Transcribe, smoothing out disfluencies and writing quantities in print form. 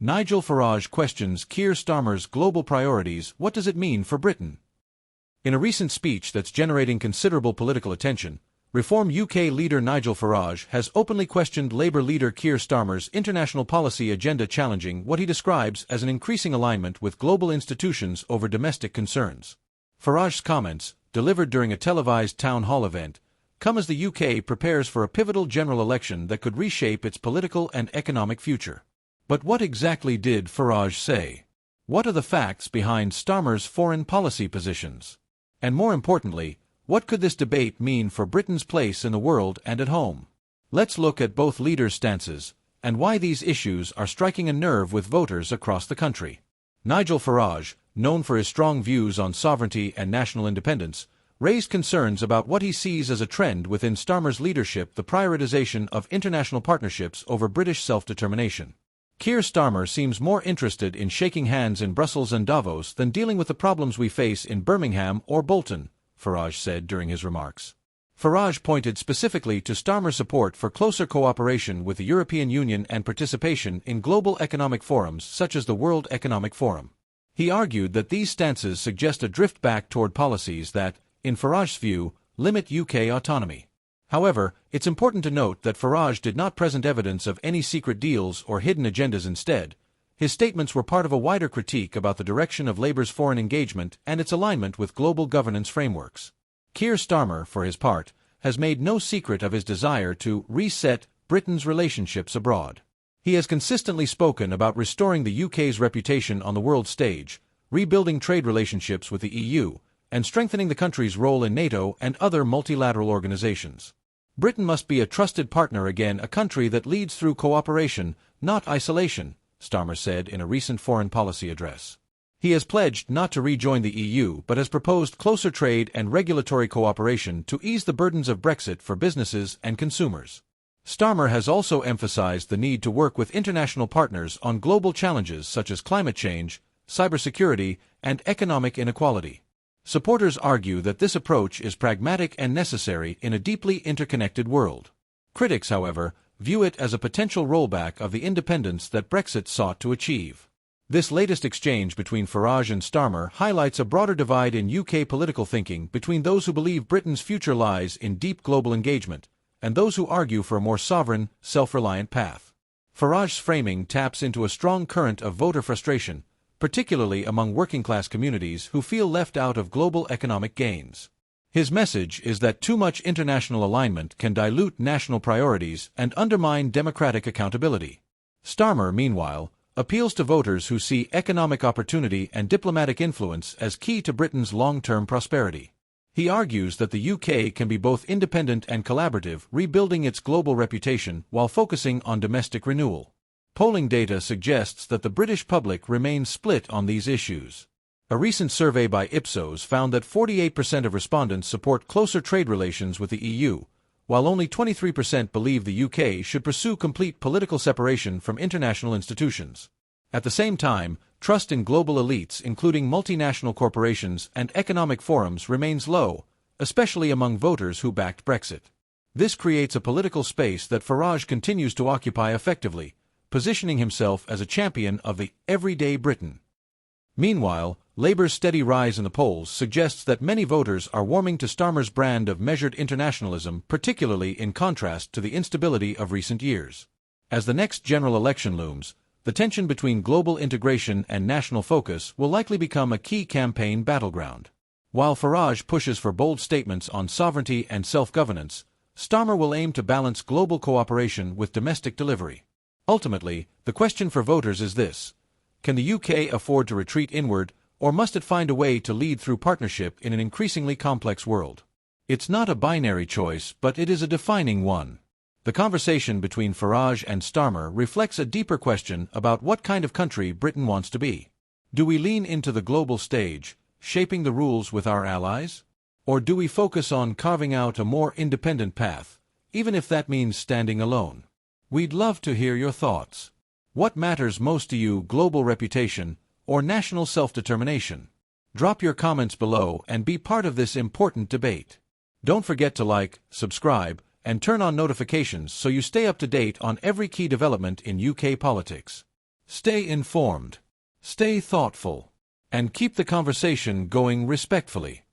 Nigel Farage questions Keir Starmer's global priorities. What does it mean for Britain? In a recent speech that's generating considerable political attention, Reform UK leader Nigel Farage has openly questioned Labour leader Keir Starmer's international policy agenda, challenging what he describes as an increasing alignment with global institutions over domestic concerns. Farage's comments, delivered during a televised town hall event, come as the UK prepares for a pivotal general election that could reshape its political and economic future. But what exactly did Farage say? What are the facts behind Starmer's foreign policy positions? And more importantly, what could this debate mean for Britain's place in the world and at home? Let's look at both leaders' stances, and why these issues are striking a nerve with voters across the country. Nigel Farage, known for his strong views on sovereignty and national independence, raised concerns about what he sees as a trend within Starmer's leadership: the prioritization of international partnerships over British self-determination. Keir Starmer seems more interested in shaking hands in Brussels and Davos than dealing with the problems we face in Birmingham or Bolton, Farage said during his remarks. Farage pointed specifically to Starmer's support for closer cooperation with the European Union and participation in global economic forums such as the World Economic Forum. He argued that these stances suggest a drift back toward policies that, in Farage's view, limit UK autonomy. However, it's important to note that Farage did not present evidence of any secret deals or hidden agendas. Instead, his statements were part of a wider critique about the direction of Labour's foreign engagement and its alignment with global governance frameworks. Keir Starmer, for his part, has made no secret of his desire to reset Britain's relationships abroad. He has consistently spoken about restoring the UK's reputation on the world stage, rebuilding trade relationships with the EU, and strengthening the country's role in NATO and other multilateral organizations. Britain must be a trusted partner again, a country that leads through cooperation, not isolation, Starmer said in a recent foreign policy address. He has pledged not to rejoin the EU but has proposed closer trade and regulatory cooperation to ease the burdens of Brexit for businesses and consumers. Starmer has also emphasized the need to work with international partners on global challenges such as climate change, cybersecurity, and economic inequality. Supporters argue that this approach is pragmatic and necessary in a deeply interconnected world. Critics, however, view it as a potential rollback of the independence that Brexit sought to achieve. This latest exchange between Farage and Starmer highlights a broader divide in UK political thinking between those who believe Britain's future lies in deep global engagement and those who argue for a more sovereign, self-reliant path. Farage's framing taps into a strong current of voter frustration, particularly among working-class communities who feel left out of global economic gains. His message is that too much international alignment can dilute national priorities and undermine democratic accountability. Starmer, meanwhile, appeals to voters who see economic opportunity and diplomatic influence as key to Britain's long-term prosperity. He argues that the UK can be both independent and collaborative, rebuilding its global reputation while focusing on domestic renewal. Polling data suggests that the British public remains split on these issues. A recent survey by EXP0SES found that 48% of respondents support closer trade relations with the EU, while only 23% believe the UK should pursue complete political separation from international institutions. At the same time, trust in global elites, including multinational corporations and economic forums, remains low, especially among voters who backed Brexit. This creates a political space that Farage continues to occupy effectively, positioning himself as a champion of the everyday Briton. Meanwhile, Labour's steady rise in the polls suggests that many voters are warming to Starmer's brand of measured internationalism, particularly in contrast to the instability of recent years. As the next general election looms, the tension between global integration and national focus will likely become a key campaign battleground. While Farage pushes for bold statements on sovereignty and self-governance, Starmer will aim to balance global cooperation with domestic delivery. Ultimately, the question for voters is this: can the UK afford to retreat inward, or must it find a way to lead through partnership in an increasingly complex world? It's not a binary choice, but it is a defining one. The conversation between Farage and Starmer reflects a deeper question about what kind of country Britain wants to be. Do we lean into the global stage, shaping the rules with our allies? Or do we focus on carving out a more independent path, even if that means standing alone? We'd love to hear your thoughts. What matters most to you, global reputation or national self-determination? Drop your comments below and be part of this important debate. Don't forget to like, subscribe, and turn on notifications so you stay up to date on every key development in UK politics. Stay informed, stay thoughtful, and keep the conversation going respectfully.